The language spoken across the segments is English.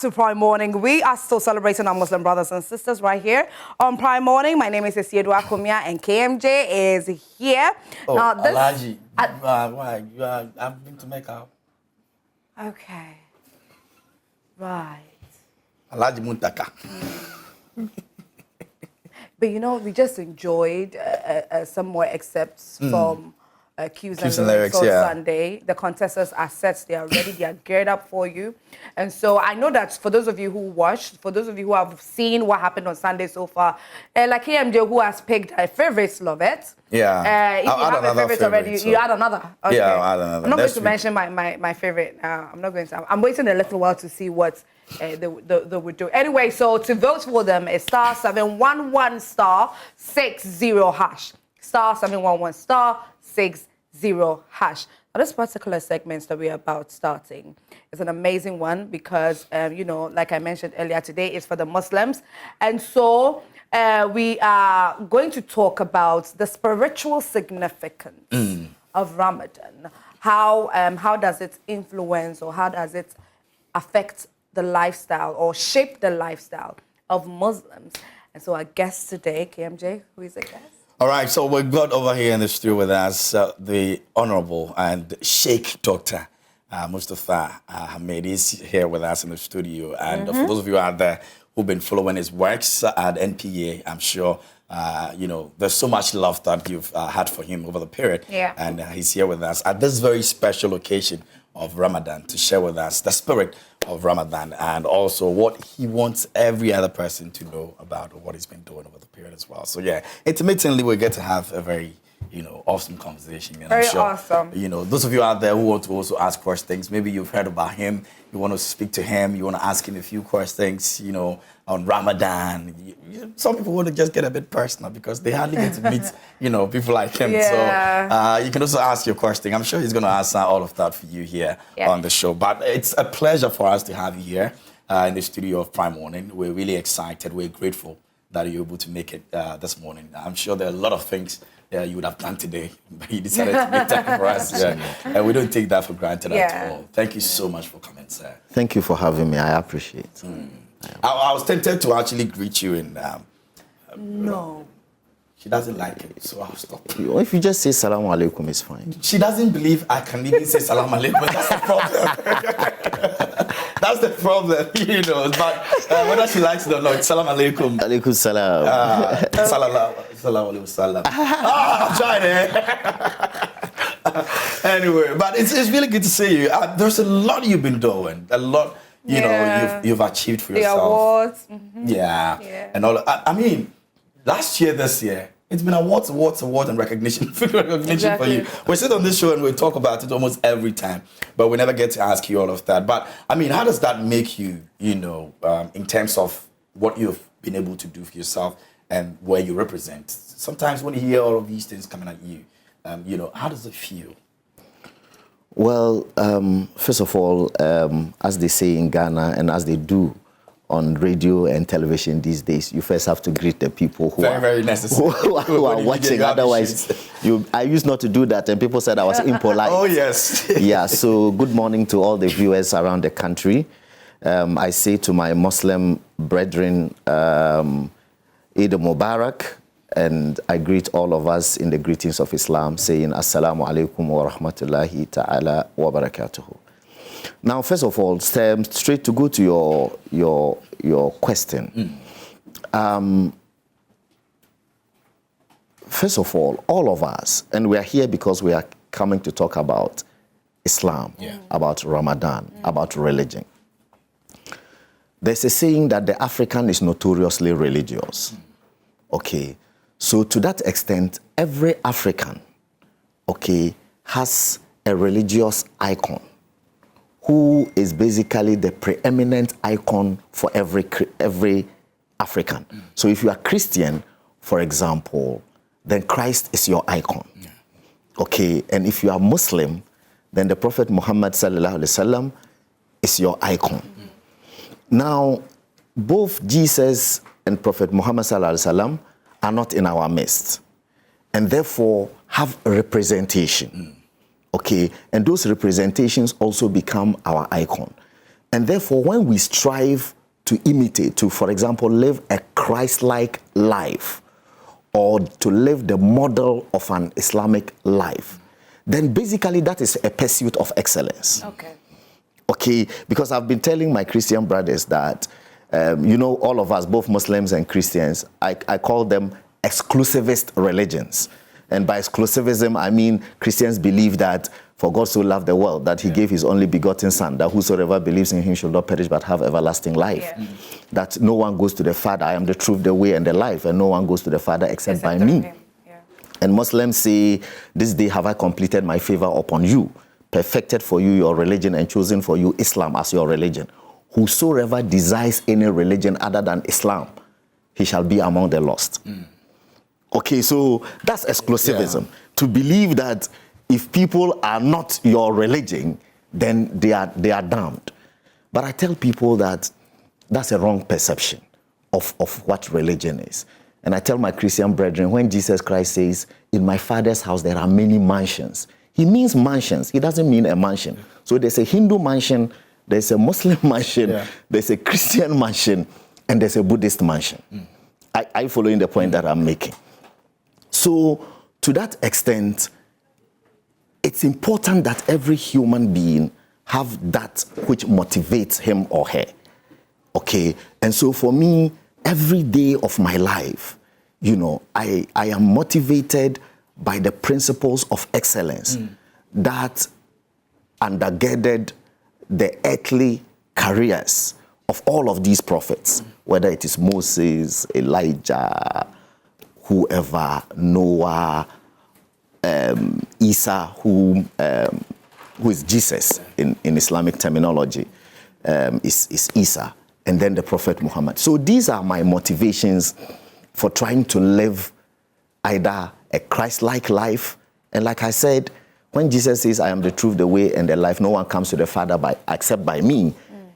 to Prime Morning. We are still celebrating our Muslim brothers and sisters right here on Prime Morning. My name is Isiedu Akumia and KMJ is here. Oh, now, this... Alaji, I've been to Mecca. Okay. Right. Alaji Muntaka. But you know, we just enjoyed some more excerpts from Cues and Lyrics on Sunday. The contestants are set, they are ready, they are geared up for you. And so I know that for those of you who watched, for those of you who have seen what happened on Sunday so far, like KMJ who has picked a favorites, love it. Yeah. If you have a favorite already, you add another. Okay. Yeah, I'll add another. I'm not going to mention my favorite now. I'm not going to. I'm waiting a little while to see what they would do. Anyway, so to vote for them is *711 *60 hash. *711 *60 hash. Now, this particular segment that we're about starting is an amazing one because, you know, like I mentioned earlier, today is for the Muslims. And so we are going to talk about the spiritual significance of Ramadan. How does it influence or how does it affect the lifestyle or shape the lifestyle of Muslims? And so our guest today, KMJ, who is a guest? All right, so we've got over here in the studio with us the Honorable and Sheikh Dr. Mustafa Hamid is here with us in the studio. And for those of you out there who've been following his works at NPA, I'm sure, you know, there's so much love that you've had for him over the period. Yeah. And he's here with us at this very special occasion of Ramadan to share with us the spirit of Ramadan and also what he wants every other person to know about what he's been doing over the period as well. So yeah, intermittently we get to have a very, you know, awesome conversation. And very I'm sure, awesome. You know, those of you out there who want to also ask questions, maybe you've heard about him, you want to speak to him, you want to ask him a few questions, you know, on Ramadan. Some people want to just get a bit personal because they hardly get to meet, you know, people like him. Yeah. So you can also ask your question. I'm sure he's going to answer all of that for you here on the show. But it's a pleasure for us to have you here in the studio of Prime Morning. We're really excited. We're grateful that you're able to make it this morning. I'm sure there are a lot of things you would have done today, but you decided to make time for us. And we don't take that for granted at all. Thank you so much for coming, sir. Thank you for having me. I appreciate it. I was tempted to actually greet you in... no. She doesn't like it, so I'll stop. If you just say salam alaikum, it's fine. She doesn't believe I can even say salam alaikum. That's the problem. That's the problem, you know. But whether she likes it or not, salam alaikum. Alaikum salam. Salam alaikum salam. I'm trying Anyway, but it's really good to see you. There's a lot you've been doing. A lot, you know, you've achieved for yourself. The awards. Yeah. And all. I mean, last year, this year, it's been awards, and recognition for you. We sit on this show and we talk about it almost every time, but we never get to ask you all of that. But, I mean, how does that make you, you know, in terms of what you've been able to do for yourself and where you represent? Sometimes when you hear all of these things coming at you, you know, how does it feel? Well, first of all, as they say in Ghana and as they do on radio and television these days, you first have to greet the people who are watching. Otherwise, I used not to do that, and people said I was impolite. Oh, yes. Yeah, so good morning to all the viewers around the country. I say to my Muslim brethren, Eid Mubarak, and I greet all of us in the greetings of Islam, saying Assalamu alaikum wa rahmatullahi ta'ala wa barakatuhu. Now, first of all, straight to go to your question. First of all of us, and we are here because we are coming to talk about Islam, about Ramadan, about religion. There's a saying that the African is notoriously religious. Okay, so to that extent, every African, okay, has a religious icon who is basically the preeminent icon for every African. So if you are Christian, for example, then Christ is your icon. Okay, and if you are Muslim, then the Prophet Muhammad sallallahu alaihi wasallam is your icon. Now, both Jesus and Prophet Muhammad sallallahu alaihi wasallam are not in our midst, and therefore have a representation. Okay, and those representations also become our icon. And therefore, when we strive to imitate, to, for example, live a Christ-like life, or to live the model of an Islamic life, then basically that is a pursuit of excellence. Okay. Okay, because I've been telling my Christian brothers that, you know, all of us, both Muslims and Christians, I call them exclusivist religions. And by exclusivism, I mean Christians believe that for God so loved the world that he gave his only begotten son, that whosoever believes in him shall not perish but have everlasting life. Yeah. That no one goes to the Father. I am the truth, the way, and the life, and no one goes to the Father except by me. Yeah. And Muslims say, this day have I completed my favor upon you, perfected for you your religion, and chosen for you Islam as your religion. Whosoever desires any religion other than Islam, he shall be among the lost. Okay, so that's exclusivism. Yeah. To believe that if people are not your religion, then they are damned. But I tell people that that's a wrong perception of what religion is. And I tell my Christian brethren, when Jesus Christ says, in my Father's house there are many mansions, he means mansions. He doesn't mean a mansion. So there's a Hindu mansion, there's a Muslim mansion, there's a Christian mansion, and there's a Buddhist mansion. Are you following the point that I'm making? So to that extent, it's important that every human being have that which motivates him or her. Okay? And so for me, every day of my life, you know, I am motivated by the principles of excellence that undergirded the earthly careers of all of these prophets, whether it is Moses, Elijah, whoever, Noah, Isa, who is Jesus in Islamic terminology, is Isa, and then the Prophet Muhammad. So these are my motivations for trying to live either a Christ-like life, and like I said, when Jesus says, I am the truth, the way, and the life, no one comes to the Father except by me,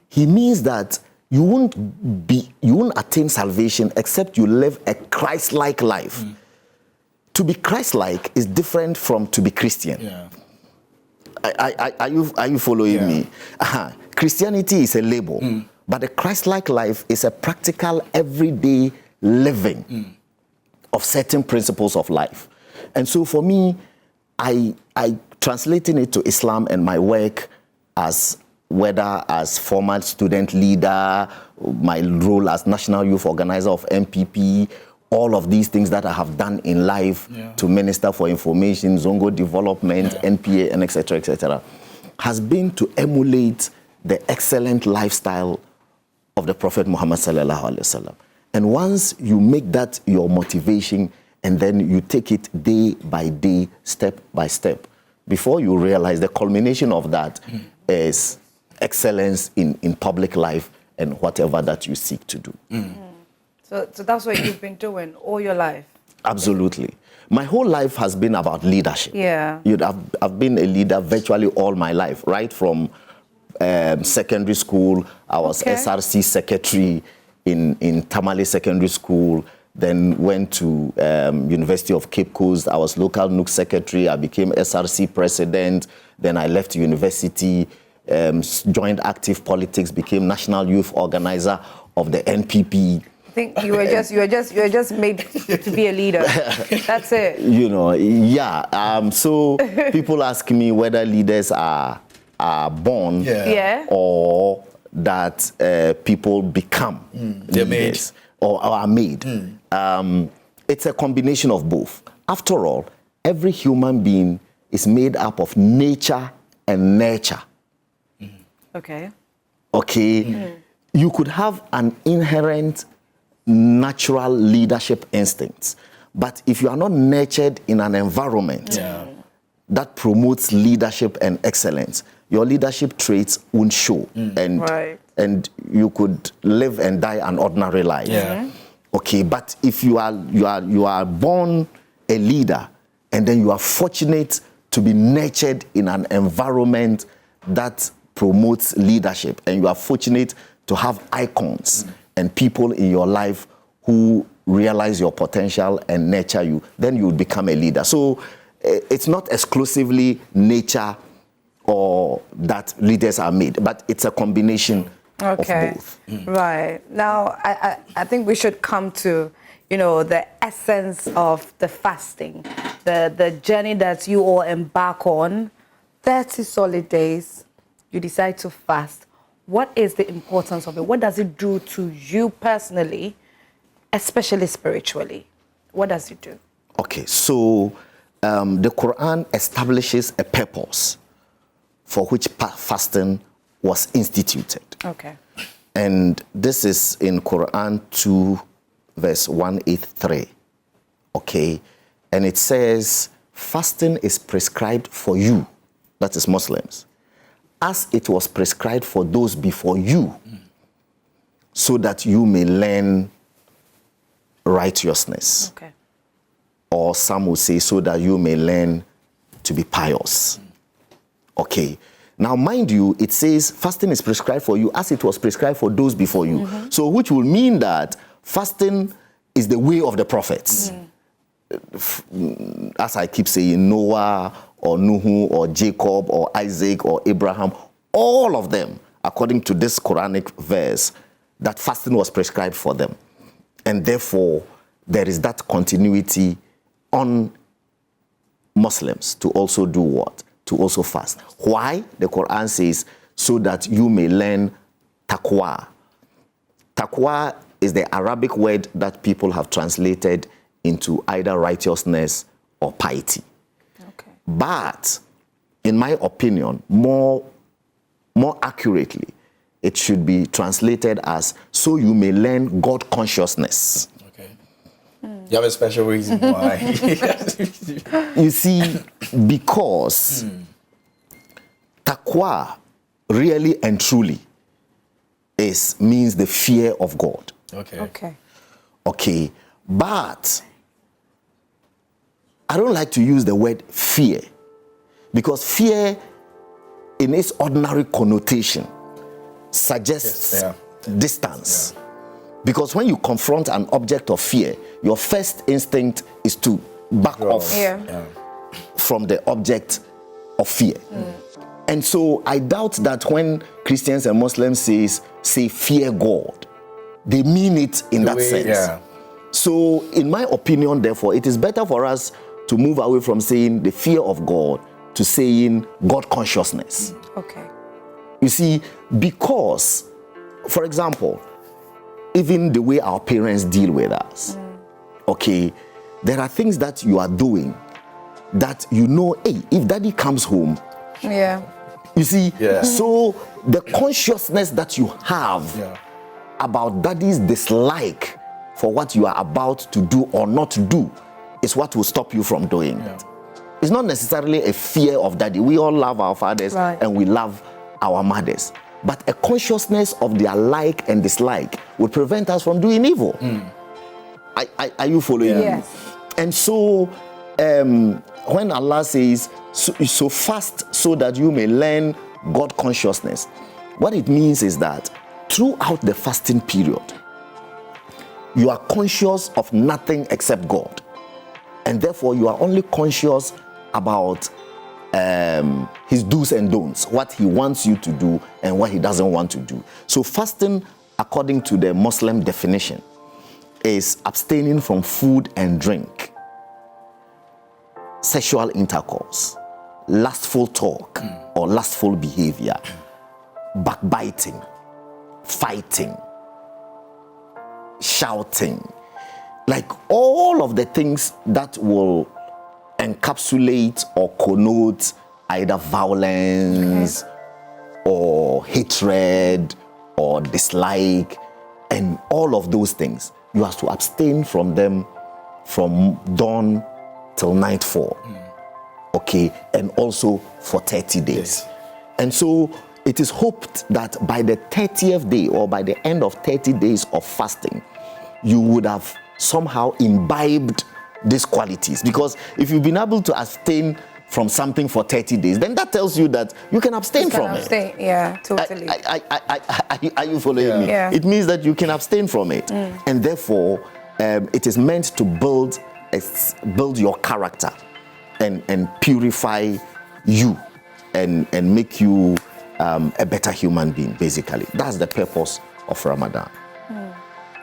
he means that you won't attain salvation except you live a Christ-like life. To be Christ-like is different from to be Christian. Yeah. Are you following me? Christianity is a label, but the Christ-like life is a practical, everyday living of certain principles of life. And so for me, I translating it to Islam and my work as whether as former student leader, my role as national youth organizer of MPP, all of these things that I have done in life to Minister for Information, Zongo Development, NPA, and etc., has been to emulate the excellent lifestyle of the Prophet Muhammad sallallahu alaihi wasallam. And once you make that your motivation, and then you take it day by day, step by step, before you realize the culmination of that is excellence in public life and whatever that you seek to do. So that's what you've been doing all your life? Absolutely. My whole life has been about leadership. Yeah. I've been a leader virtually all my life, right from secondary school. I was SRC secretary in Tamale Secondary School, then went to University of Cape Coast. I was local NUC secretary. I became SRC president. Then I left university, joined active politics, became national youth organizer of the NPP. I think you were just made to be a leader. That's it. You know, yeah. So people ask me whether leaders are born or that people become leaders or are made. It's a combination of both. After all, every human being is made up of nature and nurture. Okay. You could have an inherent natural leadership instincts, but if you are not nurtured in an environment that promotes leadership and excellence, your leadership traits won't show, and you could live and die an ordinary life. But if you are born a leader, and then you are fortunate to be nurtured in an environment that promotes leadership, and you are fortunate to have icons and people in your life who realize your potential and nurture you, then you will become a leader. So it's not exclusively nature or that leaders are made, but it's a combination Okay. of both. Right. Now, I think we should come to, the essence of the fasting, the journey that you all embark on. 30 solid days, you decide to fast. What is the importance of it? What does it do to you personally, especially spiritually? What does it do? Okay, so the Quran establishes a purpose for which fasting was instituted. Okay. And this is in Quran 2, verse 183. Okay, and it says, fasting is prescribed for you, that is Muslims, as it was prescribed for those before you, so that you may learn righteousness. Okay. Or some will say, so that you may learn to be pious. Okay. Now, mind you, it says fasting is prescribed for you as it was prescribed for those before you. So, which will mean that fasting is the way of the prophets. As I keep saying, Noah or Nuhu or Jacob or Isaac or Abraham, all of them, according to this Quranic verse, that fasting was prescribed for them. And therefore, there is that continuity on Muslims to also do what? To also fast. Why? The Quran says, so that you may learn taqwa. Taqwa is the Arabic word that people have translated into either righteousness or piety. Okay. But, in my opinion, more accurately, it should be translated as, so you may learn God consciousness. Okay. You have a special reason why. You see, because taqwa really and truly means the fear of God. Okay. Okay. Okay, but I don't like to use the word fear, because fear in its ordinary connotation suggests distance. Yeah. Because when you confront an object of fear, your first instinct is to back off from the object of fear. And so I doubt that when Christians and Muslims say fear God, they mean it in that sense. Yeah. So in my opinion, therefore, it is better for us to move away from saying the fear of God to saying God consciousness. Okay. You see, because, for example, even the way our parents deal with us, okay, there are things that you are doing that you know, hey, if daddy comes home, you see, so the consciousness that you have about daddy's dislike for what you are about to do or not to do is what will stop you from doing it. It's not necessarily a fear of daddy. We all love our fathers and we love our mothers. But a consciousness of their like and dislike will prevent us from doing evil. Are you following me? Yes. And so when Allah says, so fast so that you may learn God consciousness, what it means is that throughout the fasting period, you are conscious of nothing except God. And therefore, you are only conscious about his do's and don'ts, what he wants you to do and what he doesn't want to do. So fasting, according to the Muslim definition, is abstaining from food and drink, sexual intercourse, lustful talk or lustful behavior, backbiting, fighting, shouting, like all of the things that will encapsulate or connote either violence or hatred or dislike, and all of those things. You have to abstain from them from dawn till nightfall. Okay, and also for 30 days. Yes. And so it is hoped that by the 30th day or by the end of 30 days of fasting, you would have somehow imbibed these qualities. Because if you've been able to abstain from something for 30 days, then that tells you that you can abstain from it. Yeah, totally. Are you following me? Yeah. It means that you can abstain from it. And therefore, it is meant to build your character and purify you and make you a better human being, basically. That's the purpose of Ramadan.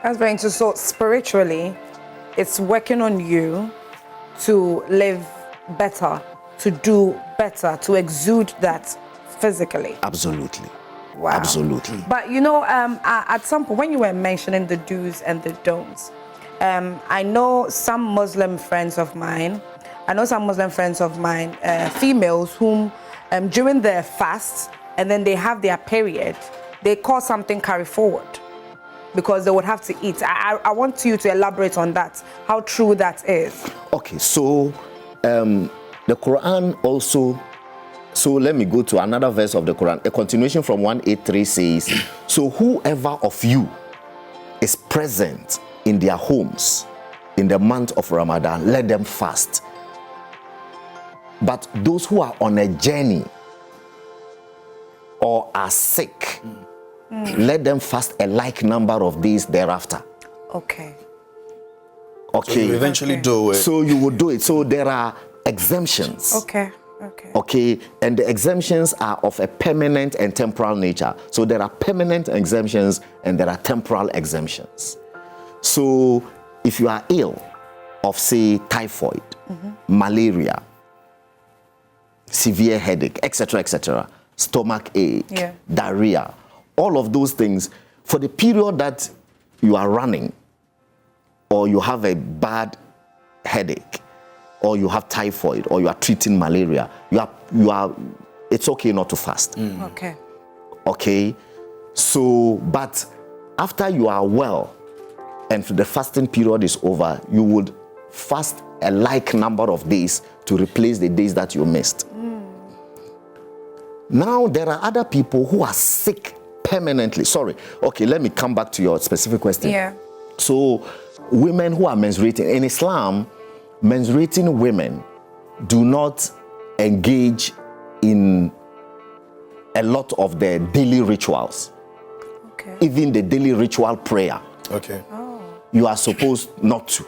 That's very interesting. So spiritually, it's working on you to live better, to do better, to exude that physically. Absolutely. Wow. Absolutely. But at some point when you were mentioning the do's and the don'ts, I know some Muslim friends of mine, females whom during their fast and then they have their period, they call something carry forward because they would have to eat. I want you to elaborate on that, how true that is. Okay, so the Quran also, so let me go to another verse of the Quran. A continuation from 183 says, so whoever of you is present in their homes in the month of Ramadan, let them fast. But those who are on a journey or are sick, let them fast a like number of days thereafter. Okay. Okay. So you eventually do it. So you will do it. So there are exemptions. Okay. Okay, and the exemptions are of a permanent and temporal nature. So there are permanent exemptions and there are temporal exemptions. So if you are ill of, say, typhoid, malaria, severe headache, etc., stomach ache, diarrhea, all of those things, for the period that you are running or you have a bad headache, or you have typhoid, or you are treating malaria, it's okay not to fast. Okay. Okay? So, but after you are well, and the fasting period is over, you would fast a like number of days to replace the days that you missed. Now, there are other people who are sick permanently. Sorry. Okay, let me come back to your specific question. Yeah. So, women who are menstruating, in Islam, menstruating women do not engage in a lot of their daily rituals. Okay. Even the daily ritual prayer. Okay. You are supposed not to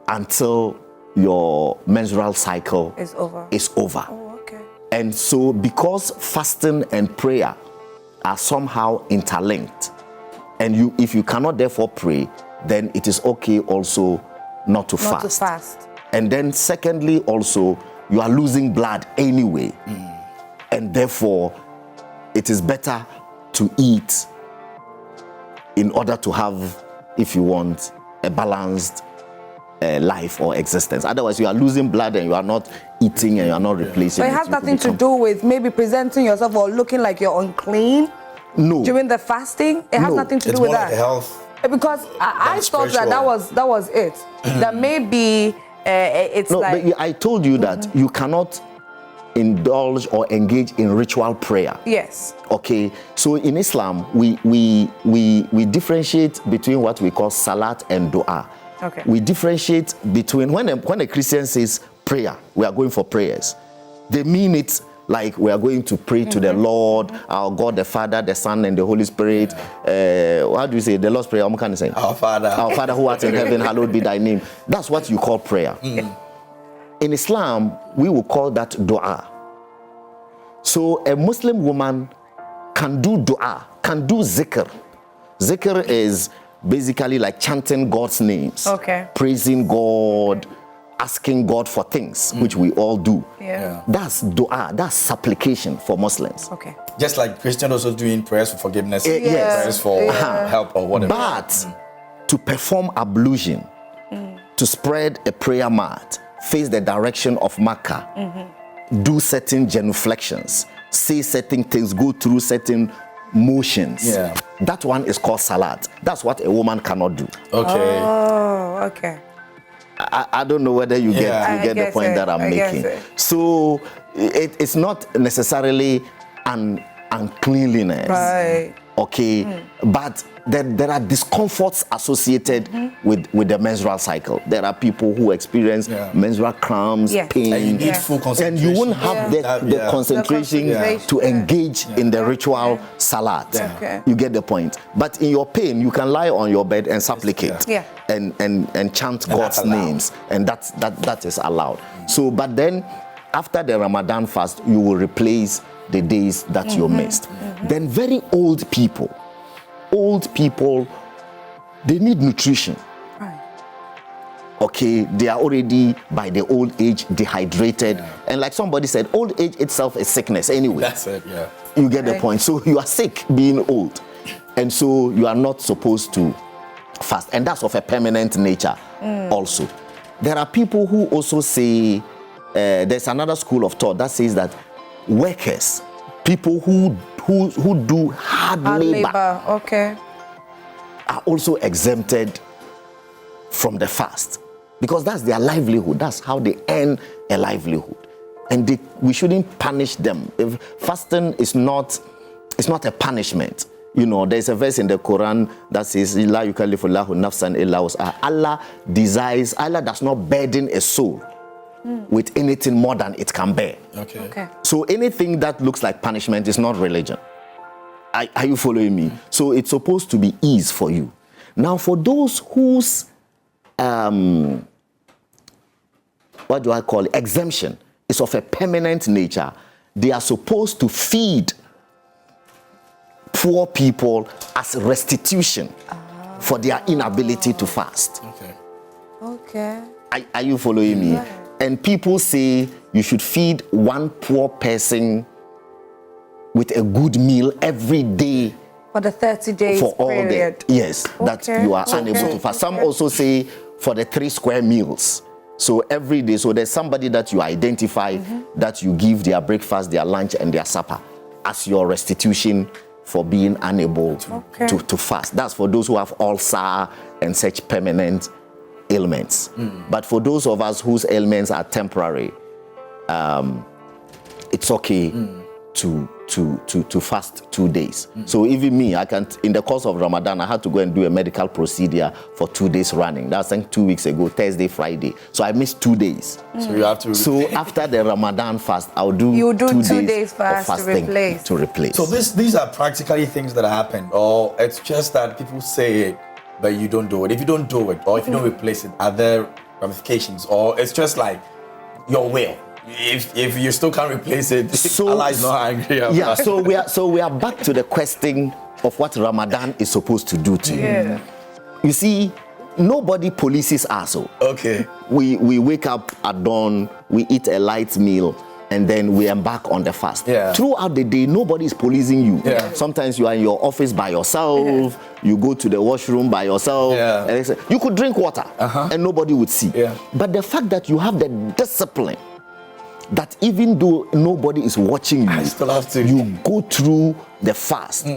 until your menstrual cycle Is over. Oh, okay. And so because fasting and prayer are somehow interlinked, and if you cannot therefore pray, then it is okay also not to fast. And then secondly also, you are losing blood anyway. And therefore, it is better to eat in order to have, if you want, a balanced life or existence. Otherwise, you are losing blood and you are not eating and you are not replacing. So it has nothing to do with maybe presenting yourself or looking like you're unclean? No. During the fasting? It has nothing to do with that? It's more like health. Because I thought that was it. That maybe it's no, like... but I told you that you cannot indulge or engage in ritual prayer. Yes. Okay, so in Islam, we differentiate between what we call salat and dua. Okay. We differentiate between, when a Christian says prayer, we are going for prayers, they mean it like we are going to pray to the Lord, our God, the Father, the Son, and the Holy Spirit. How do you say the Lord's Prayer? What can you say? Our Father who art in heaven, hallowed be thy name. That's what you call prayer. In Islam, we will call that dua. So a Muslim woman can do dua, can do zikr. Zikr is basically like chanting God's names, praising God, asking God for things, which we all do. Yeah. That's dua, that's supplication for Muslims. Okay. Just like Christians also doing prayers for forgiveness, yes. prayers for help or whatever. But to perform ablution, to spread a prayer mat, face the direction of Makkah, do certain genuflections, say certain things, go through certain motions. Yeah. That one is called salat. That's what a woman cannot do. Okay. Oh, okay. I don't know whether you get the point that I'm making. So it's not necessarily an uncleanliness. Right. Okay, but there are discomforts associated with the menstrual cycle. There are people who experience menstrual cramps, pain, and you need full concentration. and you won't have the concentration to engage in the ritual salat. You get the point. But in your pain, you can lie on your bed and supplicate and chant God's names, and that is allowed. So, but then after the Ramadan fast, you will replace the days that you missed. Then very old people, they need nutrition. Right. Okay, they are already by the old age dehydrated. And like somebody said, old age itself is sickness anyway. That's it, yeah. You get the point. So you are sick being old. And so you are not supposed to fast. And that's of a permanent nature also. There are people who also say, there's another school of thought that says that workers, people who do hard labor, okay, are also exempted from the fast. Because that's their livelihood. That's how they earn a livelihood. And we shouldn't punish them. If fasting is not a punishment. You know, there's a verse in the Quran that says, Allah desires, Allah does not burden a soul with anything more than it can bear. Okay. So anything that looks like punishment is not religion. Are you following me? So it's supposed to be ease for you. Now, for those whose, exemption is of a permanent nature, they are supposed to feed poor people as restitution for their inability to fast. Okay. Are you following me? Yeah. And people say you should feed one poor person with a good meal every day For the 30 days for all period. that you are unable to fast. Some also say for the 3 square meals. So every day, so there's somebody that you identify that you give their breakfast, their lunch, and their supper as your restitution for being unable to fast. That's for those who have ulcer and such permanent ailments. But for those of us whose ailments are temporary, it's okay to fast 2 days. So even me, in the course of Ramadan, I had to go and do a medical procedure for 2 days running. That's like 2 weeks ago, Thursday, Friday. So I missed 2 days. So you have to. So after the Ramadan fast, I'll do You do 2 2 days days fast of fasting to replace. So these are practically things that happen, or it's just that people say it, but you don't do it. If you don't do it, or if you don't replace it, are there ramifications, or it's just like your will? If you still can't replace it, So- Allah is not angry about Yeah, it. so we are back to the question of what Ramadan is supposed to do to you. Yeah. You see, nobody polices us. Okay. We wake up at dawn, we eat a light meal, and then we embark on the fast. Yeah. Throughout the day, nobody is policing you. Yeah. Sometimes you are in your office by yourself, you go to the washroom by yourself. Yeah. And you could drink water and nobody would see. Yeah. But the fact that you have the discipline that even though nobody is watching you, I still have to. you go through the fast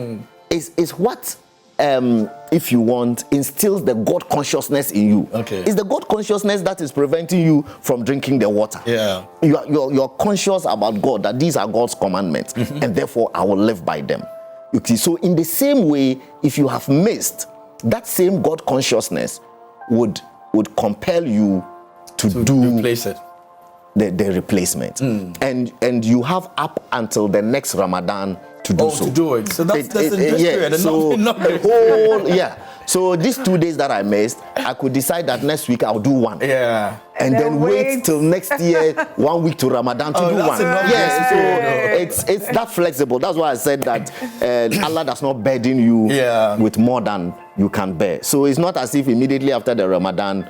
is what, if you want, instills the God consciousness in you. Okay. It's the God consciousness that is preventing you from drinking the water. Yeah. You're conscious about God, that these are God's commandments, and therefore I will live by them. You see, so in the same way, if you have missed, that same God consciousness would compel you to do Replace it. the replacement. And you have up until the next Ramadan to do so. To do it. So that's a good period. And So not the whole, So these 2 days that I missed, I could decide that next week I'll do one. Yeah. And then wait till next year, 1 week to Ramadan to do that's one. enough. Yes, so it's that flexible. That's why I said that Allah does not burden you with more than you can bear. So it's not as if immediately after the Ramadan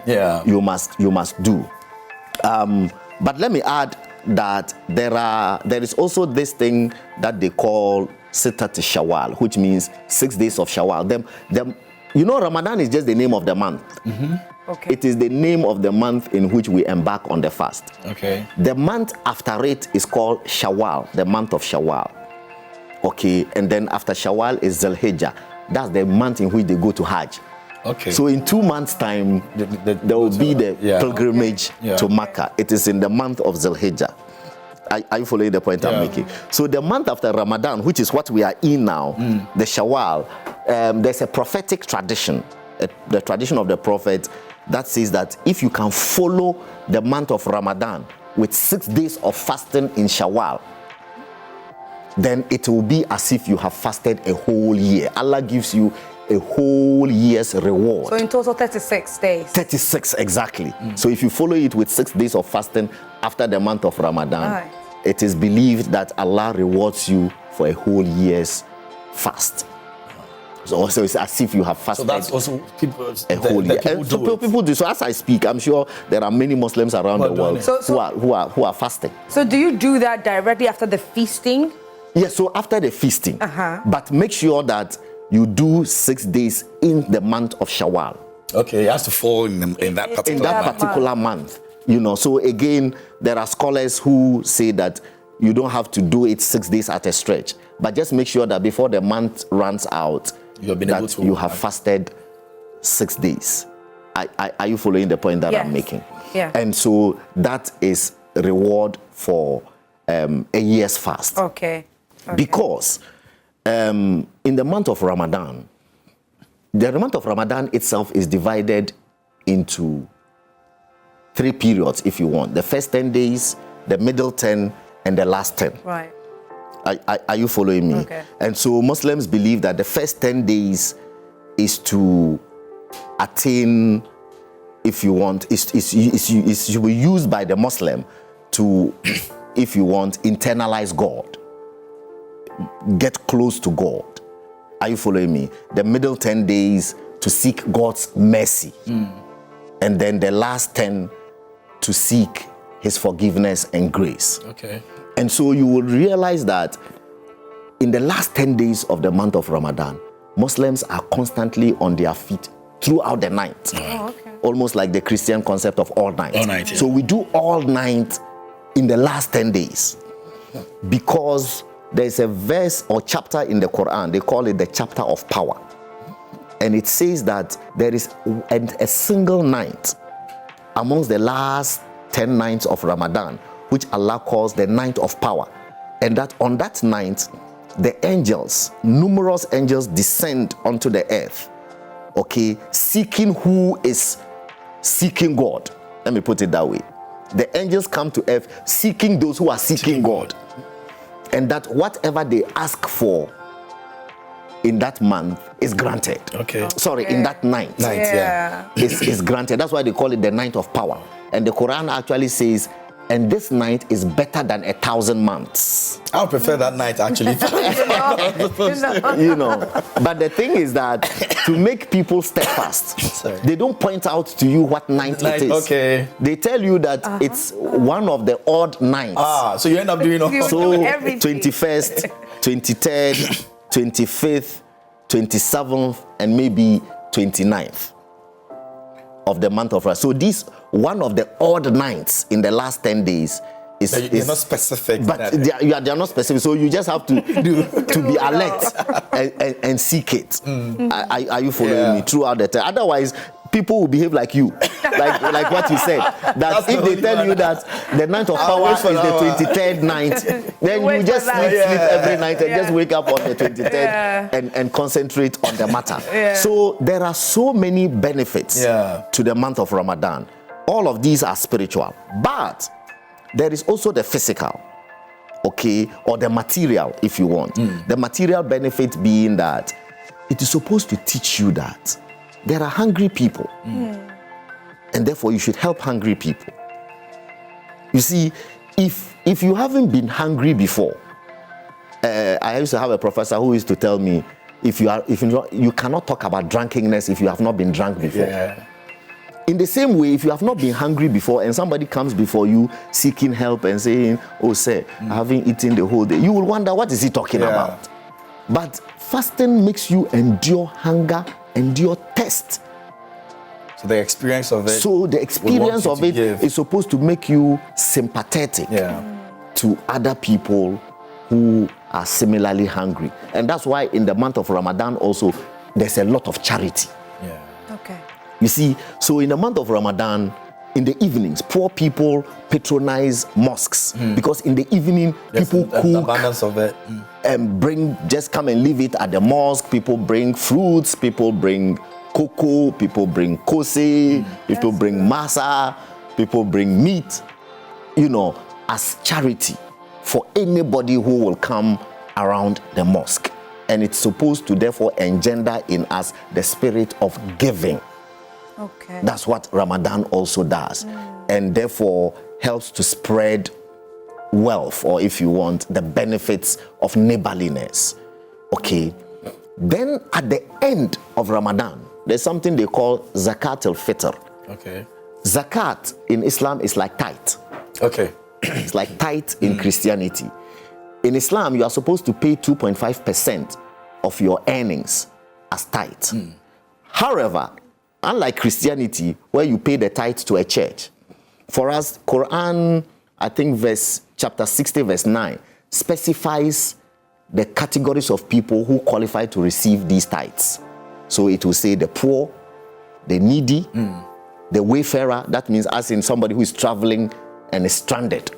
you must do. But let me add that there is also this thing that they call Sittat Shawwal, which means 6 days of Shawwal. Ramadan is just the name of the month. Okay. It is the name of the month in which we embark on the fast. Okay. The month after it is called Shawwal, the month of Shawwal. Okay, and then after Shawwal is Zulhijjah. That's the month in which they go to Hajj. Okay. So in 2 months' time, there will be the pilgrimage to Makkah. It is in the month of Zulhijjah. Are you following the point I'm making? So the month after Ramadan, which is what we are in now, the Shawwal, there's a prophetic tradition, the tradition of the prophet that says that if you can follow the month of Ramadan with 6 days of fasting in Shawwal, then it will be as if you have fasted a whole year. Allah gives you a whole year's reward. So in total 36 days. 36 exactly. So if you follow it with 6 days of fasting after the month of Ramadan, Right. it is believed that Allah rewards you for a whole year's fast. So also it's as if you have fasted. So that's also people a whole year. People do. So as I speak, I'm sure there are many Muslims around the world who are fasting. So do you do that directly after the feasting? Yes, so after the feasting. But make sure that you do 6 days in the month of Shawwal. Okay, it has to fall in that particular month. You know, so again, there are scholars who say that you don't have to do it 6 days at a stretch, but just make sure that before the month runs out, you have fasted 6 days. Are you following the point that I'm making? Yeah. And so that is reward for a year's fast. Okay. Because in the month of Ramadan, the month of Ramadan itself is divided into 3 periods, if you want. The first 10 days, the middle 10, and the last 10. Right. Are you following me? Okay. And so Muslims believe that the first 10 days is to attain, if you want, is used by the Muslim to, if you want, internalize God, get close to God. Are you following me? The middle 10 days to seek God's mercy. And then the last 10 to seek his forgiveness and grace. Okay. And so you will realize that in the last 10 days of the month of Ramadan, Muslims are constantly on their feet throughout the night. Oh, okay. Almost like the Christian concept of all night. All night, yeah. So we do all night in the last 10 days because there's a verse or chapter in the Quran, they call it the chapter of power. And it says that there is a single night amongst the last 10 nights of Ramadan, which Allah calls the night of power. And that on that night, the angels, numerous angels descend onto the earth, okay, seeking who is seeking God. Let me put it that way. The angels come to earth seeking those who are seeking God. And that whatever they ask for in that month is granted. Okay. Sorry, in that night. Yeah. Is granted. That's why they call it the night of power. And the Quran actually says, and this night is better than 1,000 months. I would prefer that night, actually. You know. But the thing is that to make people steadfast, they don't point out to you what night it is. Okay. They tell you that it's one of the odd nights. So you end up doing all. So 21st, 23rd, 25th, 27th, and maybe 29th of the month of Ramadan. So this one of the odd nights in the last 10 days is not specific. But they are not specific. So you just have to be alert and seek it. Are you following me throughout the time? Otherwise, people will behave like you, like what you said. That if they tell you that the night of power is the 23rd night, then you just sleep every night and just wake up on the 23rd and concentrate on the matter. So there are so many benefits to the month of Ramadan. All of these are spiritual, but there is also the physical, okay, or the material, if you want. The material benefit being that it is supposed to teach you that there are hungry people, and therefore you should help hungry people. You see, if you haven't been hungry before, I used to have a professor who used to tell me, you cannot talk about drunkenness if you have not been drunk before. In the same way, if you have not been hungry before and somebody comes before you seeking help and saying, oh, sir, I haven't eaten the whole day, you will wonder, what is he talking about? But fasting makes you endure hunger, endure thirst. So the experience of it. So the experience of it is supposed to make you sympathetic to other people who are similarly hungry. And that's why in the month of Ramadan also, there's a lot of charity. Okay. You see, so in the month of Ramadan, in the evenings, poor people patronize mosques because in the evening, people cook, abundance of it, and just come and leave it at the mosque. People bring fruits, people bring cocoa, people bring kose, people bring masa, people bring meat, you know, as charity for anybody who will come around the mosque. And it's supposed to therefore engender in us the spirit of giving. Okay. That's what Ramadan also does, and therefore helps to spread wealth, or if you want, the benefits of neighborliness. Okay. Then at the end of Ramadan, there's something they call Zakat al-Fitr. Okay. Zakat in Islam is like tithe. Okay. It's like tithe in Christianity. In Islam, you are supposed to pay 2.5% of your earnings as tithe. However, unlike Christianity, where you pay the tithe to a church, for us, Quran, I think chapter 60, verse 9, specifies the categories of people who qualify to receive these tithes. So it will say the poor, the needy, the wayfarer. That means as in somebody who is traveling and is stranded.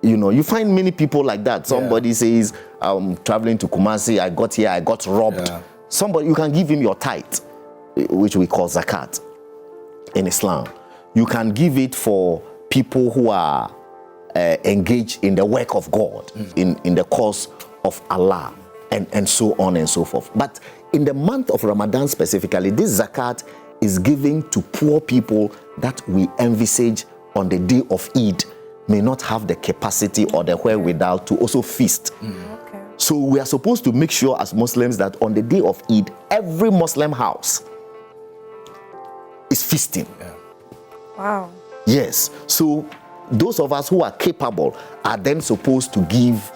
You know, you find many people like that. Somebody says, I'm traveling to Kumasi, I got here, I got robbed. Yeah. Somebody, you can give him your tithe, which we call zakat in Islam. You can give it for people who are engaged in the work of God, in the cause of Allah, and so on and so forth. But in the month of Ramadan specifically, this zakat is given to poor people that we envisage on the day of Eid may not have the capacity or the wherewithal to also feast. Okay. So we are supposed to make sure as Muslims that on the day of Eid, every Muslim house is feasting. Yeah. Wow. Yes. So those of us who are capable are then supposed to give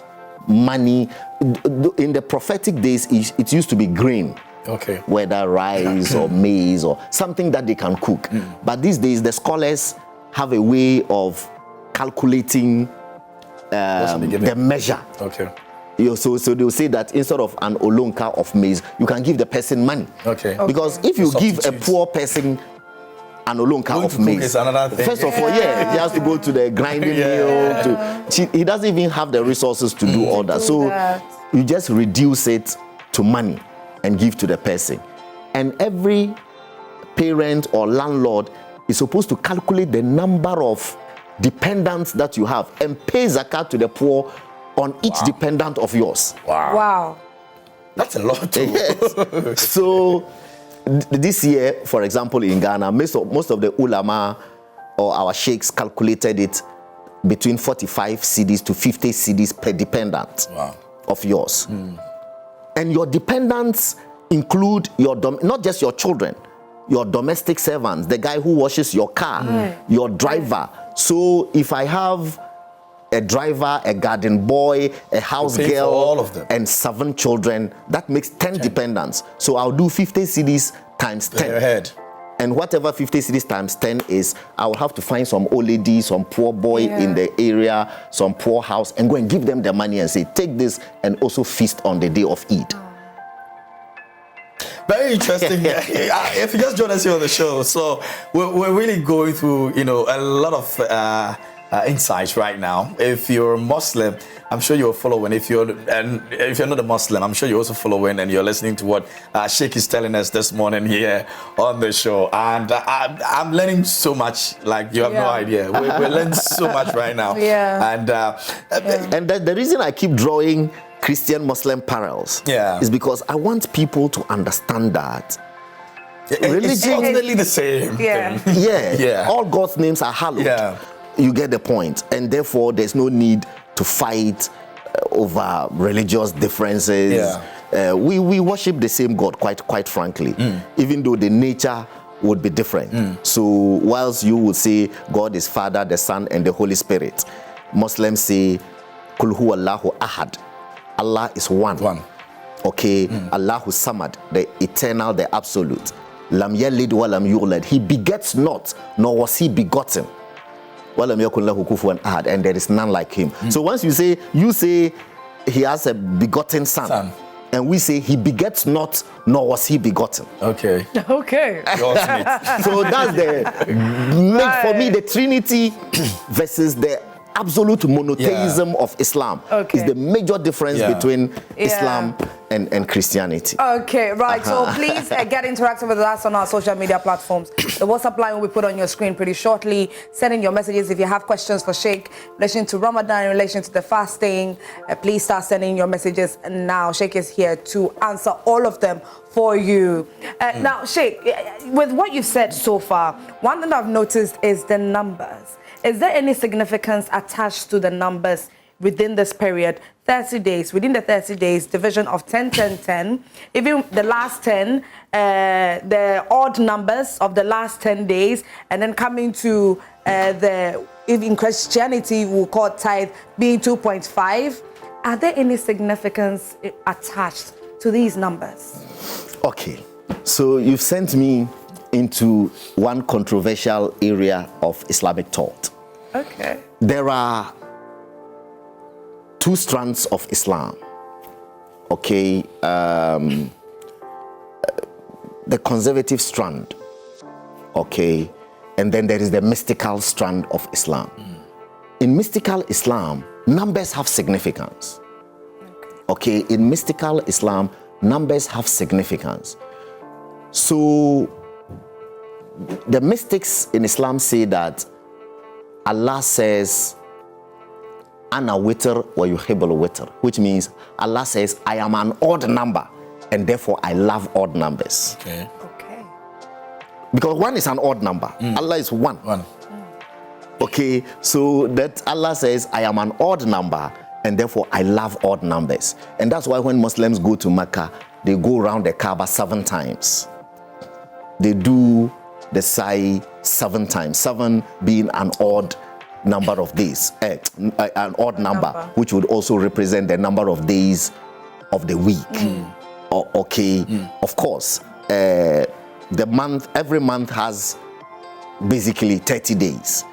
money. In the prophetic days, it used to be grain. Okay. Whether rice or maize or something that they can cook. But these days, the scholars have a way of calculating the measure. Okay. So they'll say that instead of an olonka of maize, you can give the person money. Okay. Because if you give a poor person an olonka of maize, first of all, he has to go to the grinding mill. He doesn't even have the resources to do all that. So you just reduce it to money and give to the person. And every parent or landlord is supposed to calculate the number of dependents that you have and pay zakat to the poor on each dependent of yours. Wow. That's a lot too. Yes. So this year, for example, in Ghana, most of the ulama or our sheikhs calculated it between 45 cedis to 50 cedis per dependent of yours. And your dependents include not just your children, your domestic servants, the guy who washes your car, your driver. So if I have a driver, a garden boy, a house girl, all of them, and 7 children, that makes 10 dependents. So I'll do 50 cedis times 10. Ahead. And whatever 50 cedis times 10 is, I will have to find some old lady, some poor boy in the area, some poor house, and go and give them the money and say, take this and also feast on the day of Eid. Very interesting. If you just joined us here on the show, so we're really going through, a lot of insights right now. If you're Muslim, I'm sure you're following. If you're not a Muslim, I'm sure you're also following and you're listening to what Sheikh is telling us this morning here on the show. And I'm learning so much, like you have no idea. We're learning so much right now. And the reason I keep drawing Christian-Muslim parallels is because I want people to understand that religion is ultimately the same thing. All God's names are hallowed. You get the point. And therefore, there's no need to fight over religious differences. We worship the same God, quite frankly, even though the nature would be different. So whilst you would say God is Father, the Son, and the Holy Spirit, Muslims say, Kul huwa Allahu ahad. Allah is one. Okay? Allahu samad, the eternal, the absolute. Lam yalid wa lam yulad. He begets not, nor was he begotten. And there is none like him. So once you say he has a begotten son. And we say he begets not, nor was he begotten. Okay. So that's for me, the Trinity versus the absolute monotheism of Islam is the major difference between Islam and Christianity. Okay, right. So please get interactive with us on our social media platforms. The WhatsApp line will be put on your screen pretty shortly. Send in your messages if you have questions for Sheikh in relation to Ramadan, in relation to the fasting. Please start sending your messages now. Sheikh is here to answer all of them for you. Now, Sheikh, with what you've said so far, one thing I've noticed is the numbers. Is there any significance attached to the numbers within this period? 30 days, within the 30 days, division of 10, 10, 10. Even the last 10, the odd numbers of the last 10 days, and then coming to if in Christianity, we'll call tithe being 2.5. Are there any significance attached to these numbers? Okay, so you've sent me into one controversial area of Islamic thought. Okay. There are two strands of Islam. Okay, the conservative strand. Okay, and then there is the mystical strand of Islam. In mystical Islam, numbers have significance. Okay, in mystical Islam, numbers have significance. So the mystics in Islam say that Allah says, Ana witr wa yuhibbul witr, which means Allah says, I am an odd number, and therefore I love odd numbers. Okay. Okay. Because one is an odd number. Allah is one. Okay, so that Allah says, I am an odd number, and therefore I love odd numbers. And that's why when Muslims go to Mecca, they go around the Kaaba 7 times. They do the Sa'i 7 times, 7 being an odd number of days, an odd number, which would also represent the number of days of the week. Okay, of course, every month has basically 30 days.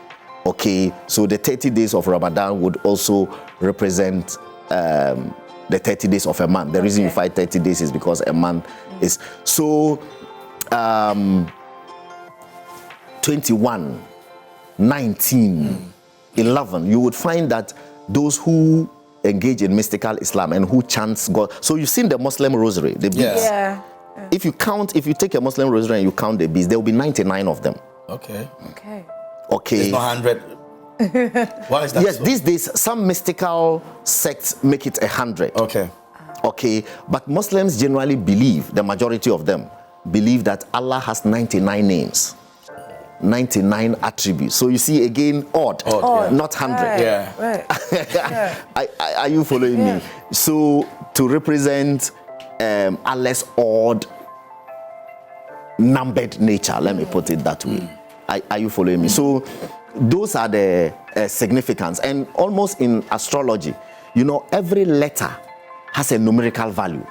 Okay, so the 30 days of Ramadan would also represent the 30 days of a month. The reason you find 30 days is because a month is so 21, 19, 11. You would find that those who engage in mystical Islam and who chants God. So you've seen the Muslim rosary, the beads. Yeah. If you take a Muslim rosary and you count the beads, there will be 99 of them. Okay. Okay. Okay. It's not 100. Why is that? Yes, so? these days some mystical sects make it 100. Okay. Okay, but Muslims generally believe, the majority of them believe that Allah has 99 names, 99 attributes. So you see again, odd. Not 100. Right. Yeah. Right. Are you following me? So to represent Allah's odd numbered nature, let me put it that way. Are you following me? So those are the significance. And almost in astrology, you know, every letter has a numerical value.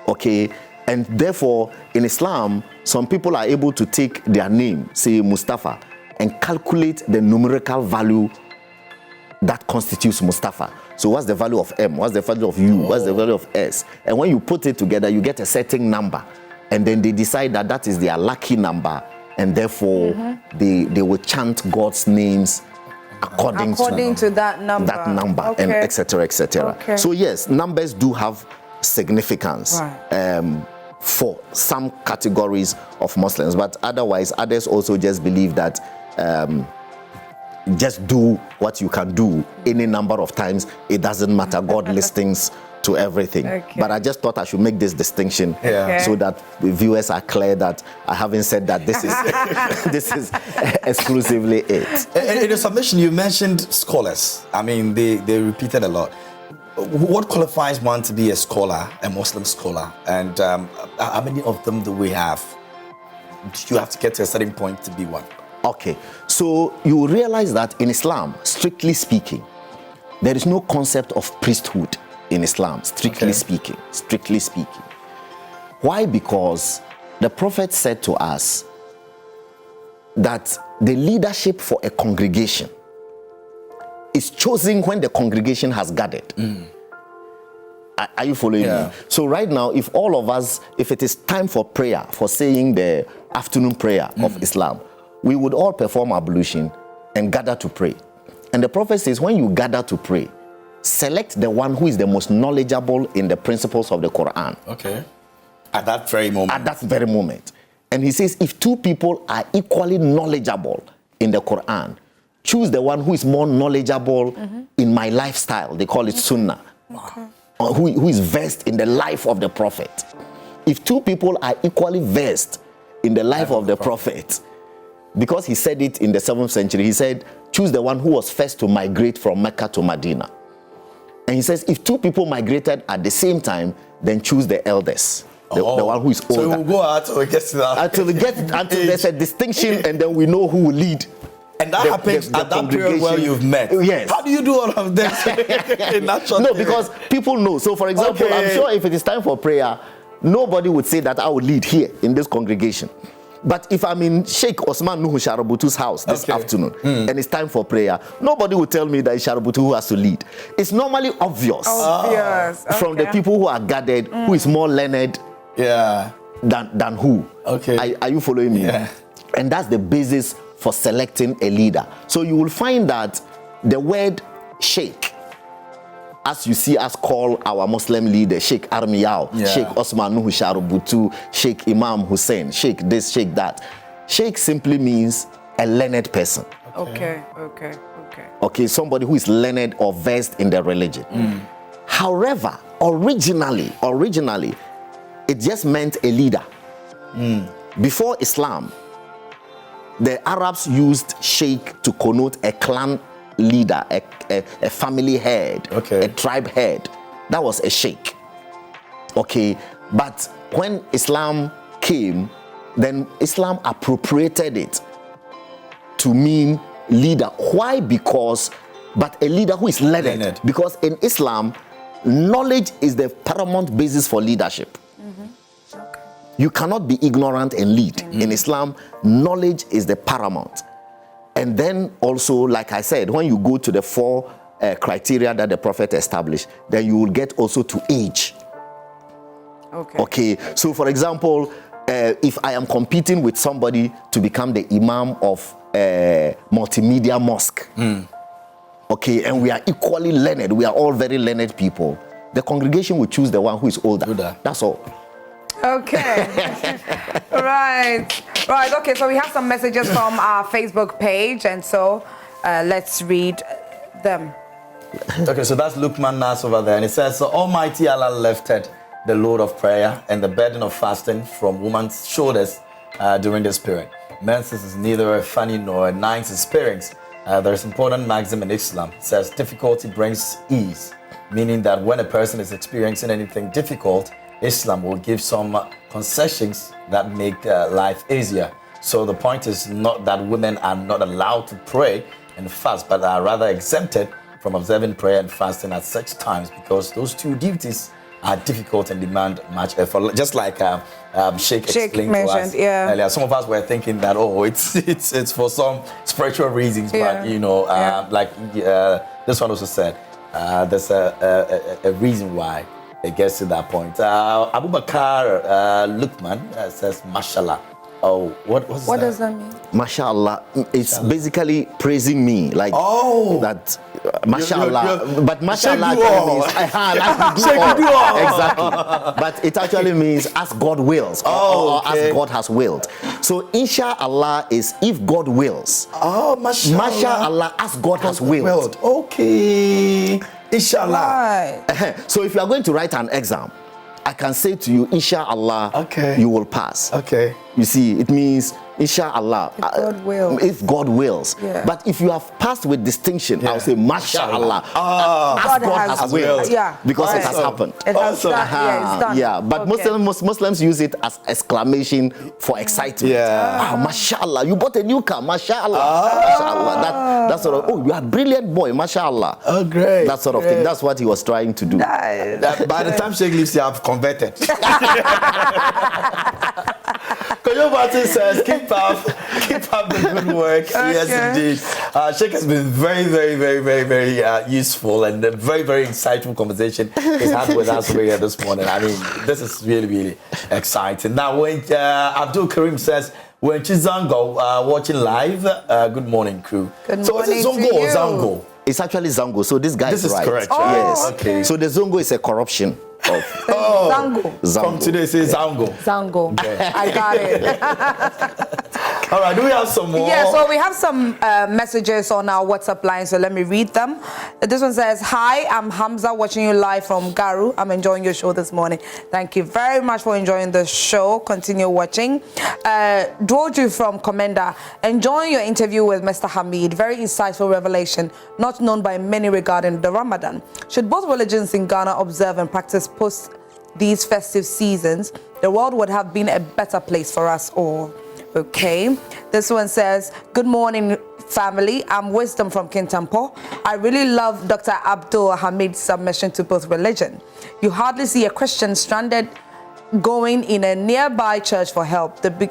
Okay, and therefore in Islam, some people are able to take their name, say Mustafa, and calculate the numerical value that constitutes Mustafa. So what's the value of M? What's the value of U? What's the value of S? And when you put it together, you get a certain number. And then they decide that that is their lucky number. And therefore, they will chant God's names according to that number. Okay. And et cetera, et cetera. Okay. So yes, numbers do have significance Right. For some categories of Muslims, but otherwise, others also just believe that just do what you can do any number of times. It doesn't matter. God listens to everything. Okay. But I just thought I should make this distinction so that the viewers are clear that I haven't said that this is this is exclusively it. In your submission, you mentioned scholars. I mean, they repeated a lot. What qualifies one to be a scholar, a Muslim scholar? And how many of them do we have? Do you have to get to a certain point to be one? Okay, so you realize that in Islam, strictly speaking, there is no concept of priesthood in Islam, strictly speaking. Why? Because the Prophet said to us that the leadership for a congregation is chosen when the congregation has gathered. Are you following me? So right now, if all of us, if it is time for prayer, for saying the afternoon prayer of Islam, we would all perform ablution and gather to pray. And the Prophet says, when you gather to pray, select the one who is the most knowledgeable in the principles of the Quran. Okay. At that very moment. At that very moment. And he says, if two people are equally knowledgeable in the Quran, choose the one who is more knowledgeable in my lifestyle. They call it Sunnah. Okay. Or who is versed in the life of the Prophet. If two people are equally versed in the life of the Prophet, because he said it in the 7th century, he said, choose the one who was first to migrate from Mecca to Medina. And he says, if two people migrated at the same time, then choose the eldest. The one who is older. So we'll go out until we get to that. Until there's a distinction, and then we know who will lead. And that happens at that period where you've met. Yes. How do you do all of this in that short period? Because people know. So, for example, I'm sure if it is time for prayer, nobody would say that I would lead here in this congregation. But if I'm in Sheikh Osman Nuhu Sharabutu's house this afternoon and it's time for prayer, nobody will tell me that it's Sharabutu who has to lead. It's normally obvious from the people who are gathered who is more learned than who. Okay. Are you following me? Yeah. And that's the basis for selecting a leader. So you will find that the word Sheikh, as you see us call our Muslim leader, Sheikh Armiyao, Sheikh Osman Nuhu Sharabutu, Sheikh Imam Hussein, Sheikh this, Sheikh that. Sheikh simply means a learned person. Okay, somebody who is learned or versed in the religion. However, originally, it just meant a leader. Before Islam, the Arabs used sheikh to connote a clan leader, a family head, a tribe head. That was a sheikh. Okay, but when Islam came, then Islam appropriated it to mean leader. Why? But a leader who is learned. Because in Islam, knowledge is the paramount basis for leadership. You cannot be ignorant and lead. In Islam, knowledge is the paramount. And then also, like I said, when you go to the 4 criteria that the Prophet established, then you will get also to age. Okay. So, for example, if I am competing with somebody to become the imam of a multimedia mosque, okay, and we are equally learned, we are all very learned people, the congregation will choose the one who is older. That's all. Okay. Right. Okay, so we have some messages from our Facebook page, and so let's read them. Okay, so that's Lukman Nas over there, and it says, so Almighty Allah lifted the load of prayer and the burden of fasting from woman's shoulders during this period. Menses is neither a funny nor a nice experience. There is important maxim in Islam. It says difficulty brings ease, meaning that when a person is experiencing anything difficult, Islam will give some concessions that make life easier. So the point is not that women are not allowed to pray and fast, but are rather exempted from observing prayer and fasting at such times, because those two duties are difficult and demand much effort. Just like Sheikh explained to us earlier. Some of us were thinking that, it's for some spiritual reasons, but like this one also said, there's a reason why it gets to that point. Abu Bakr Lukman says, Mashallah. Oh, what does that mean? Mashallah, it's basically praising me, like that. Mashallah, but Mashallah means exactly. But it actually means as God wills, or as God has willed. So Inshallah is if God wills. Mashallah as God has willed. Okay. Inshallah. So if you are going to write an exam, I can say to you, Inshallah, you will pass. Okay. You see, it means Inshallah. If God wills. Yeah. But if you have passed with distinction, I'll say Mashallah. As God has willed. Because it has happened. It has done. It's done. Yeah, but Muslims use it as exclamation for excitement. Mashallah, you bought a new car. Mashallah. Mashallah. That sort of, you are a brilliant boy. Mashallah. Oh, great. That sort of thing. That's what he was trying to do. By the time Sheikh leaves, you have converted. Koyo Martin says, keep up the good work. Yes, indeed. Sheikh has been very, very, very, very, very useful and a very, very insightful conversation he's had with us over here this morning. I mean, this is really, really exciting. Now, when Abdul Karim says, when Chizango watching live, good morning, crew. Good morning to you. Zongo or Zango? It's actually Zango. So this guy This is right. correct. Oh, right? Yes. Okay. So the Zongo is a corruption of Zango. From today, say Zango. Zango. I got it. All right, do we have some more? Yeah, so we have some messages on our WhatsApp line, so let me read them. This one says, hi, I'm Hamza, watching you live from Garu. I'm enjoying your show this morning. Thank you very much for enjoying the show. Continue watching. Dwoju from Commander, enjoying your interview with Mr. Hamid. Very insightful revelation, not known by many regarding the Ramadan. Should both religions in Ghana observe and practice post these festive seasons, the world would have been a better place for us all. Okay, this one says, good morning, family. I'm Wisdom from Kintampo. I really love Dr. Abdul Hamid's submission to both religion. You hardly see a Christian stranded going in a nearby church for help. The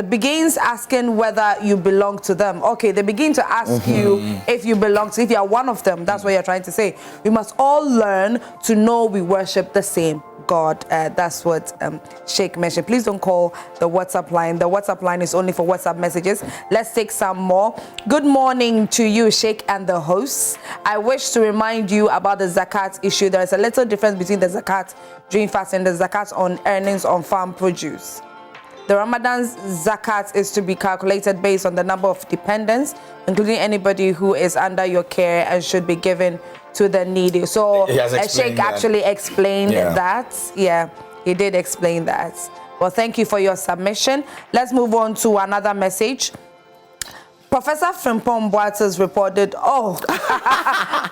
begins asking whether you belong to them. Okay, they begin to ask you if you belong to, if you are one of them. That's what you're trying to say. We must all learn to know we worship the same God. That's what Sheikh mentioned. Please don't call the WhatsApp line. The WhatsApp line is only for WhatsApp messages. Let's take some more. Good morning to you, Sheikh, and the hosts. I wish to remind you about the zakat issue. There is a little difference between the zakat during fasting and the zakat on earnings on farm produce. The Ramadan's zakat is to be calculated based on the number of dependents, including anybody who is under your care, and should be given to the needy. So Sheikh actually explained that. Yeah, he did explain that. Well, thank you for your submission. Let's move on to another message. Professor Frimpong Boates reported,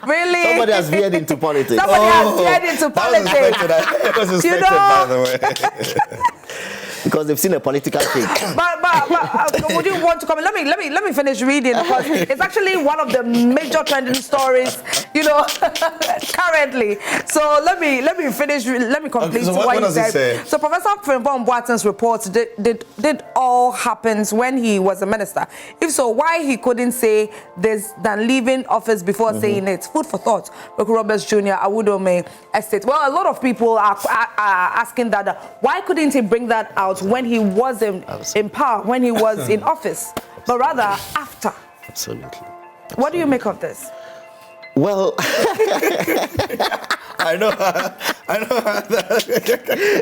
really? Somebody has veered into politics. Somebody has veered into politics. That was expected, by the way. Because they've seen a political thing. But would you want to comment? Let me finish reading, because it's actually one of the major trending stories, currently. So let me finish. Let me complete what he said. So Professor Frimpong Boates reports did all happens when he was a minister. If so, why he couldn't say this than leaving office before saying it? Food for thought. Roberts Jr. Awudome Estate. Well, a lot of people are asking that. Why couldn't he bring that out when he was in power, when he was in office, but rather after? Absolutely. What do you make of this? Well, I know.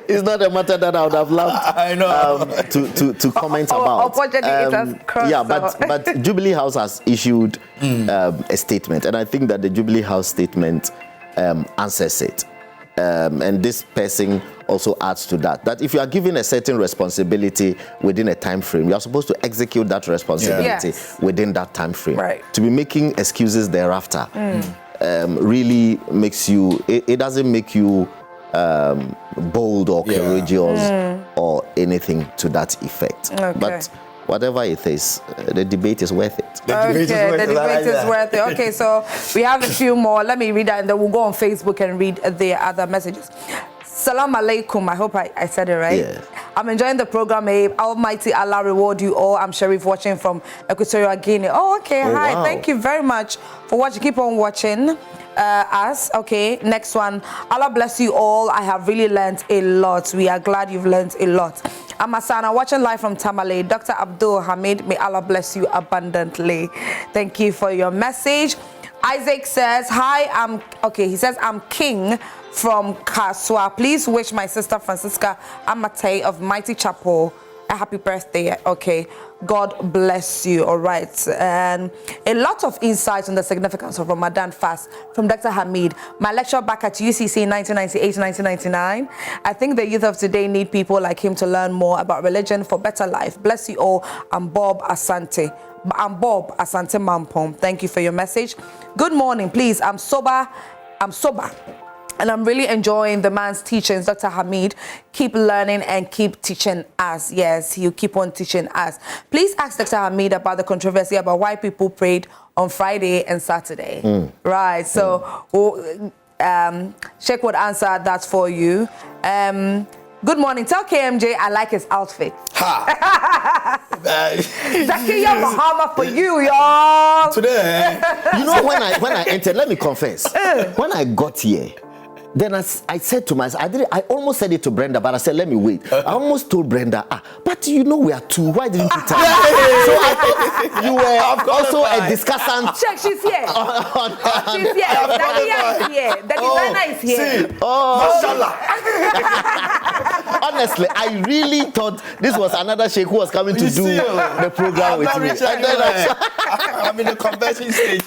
It's not a matter that I would have loved. I know. To comment about. Unfortunately, it has crossed. Yeah, but Jubilee House has issued a statement, and I think that the Jubilee House statement answers it. And this person also adds to that if you are given a certain responsibility within a time frame, you are supposed to execute that responsibility within that time frame. Right. To be making excuses thereafter really makes you, it doesn't make you bold or courageous or anything to that effect. Okay. But whatever it is, the debate is worth it. The debate is worth it. Okay, so we have a few more. Let me read that, and then we'll go on Facebook and read the other messages. Salam alaikum. I hope I said it right. Yeah. I'm enjoying the program. Almighty Allah reward you all. I'm Sharif, watching from Equatorial Guinea. Oh, okay. Hi. Wow. Thank you very much for watching. Keep on watching us. Okay, next one. Allah bless you all. I have really learned a lot. We are glad you've learned a lot. I'm Asana, watching live from Tamale. Dr. Abdul Hamid, may Allah bless you abundantly. Thank you for your message. Isaac says, hi, he says, I'm King from Kaswa. Please wish my sister Francisca Amate of Mighty Chapel a happy birthday. Okay, God bless you. All right, and a lot of insights on the significance of Ramadan fast from Dr. Hamid. My lecture back at UCC in 1998-1999. I think the youth of today need people like him to learn more about religion for better life. Bless you all. I'm Bob Asante. Mampom. Thank you for your message. Good morning, please. I'm sober. And I'm really enjoying the man's teachings, Dr. Hamid. Keep learning and keep teaching us. Yes, he'll keep on teaching us. Please ask Dr. Hamid about the controversy about why people prayed on Friday and Saturday. Right, so Sheikh would answer that for you. Good morning. Tell KMJ I like his outfit. Zakiya Muhammad for you, y'all. Today, when I entered, let me confess. When I got here, then I said to myself, I almost said it to Brenda, but I said, let me wait. I almost told Brenda, but you know we are two. Why didn't you tell me? So I thought you were also a discussant. Check, she's here. She's here. Dania is here. The designer is here. Mashallah. Honestly, I really thought this was another sheikh who was coming to do the program with me. And then I'm in the convention stage.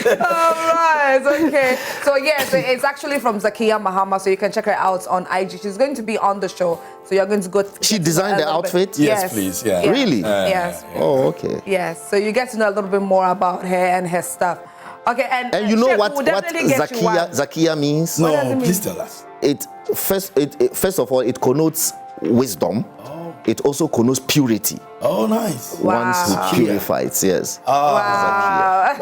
All right, okay. So yes, it's actually from Zakia Mahama, so you can check her out on IG. She's going to be on the show, so you're going to go. She designed the outfit? Yes, please. Yeah. Yes. Really? Yes. Oh, okay. Yes. So you get to know a little bit more about her and her stuff. Okay, and you know Chef, what we'll definitely get you one. Zakia means? What does it No, mean? please tell us. First of all, it connotes wisdom. It also connotes purity. Oh, nice. Once who purifies, yes. Wow.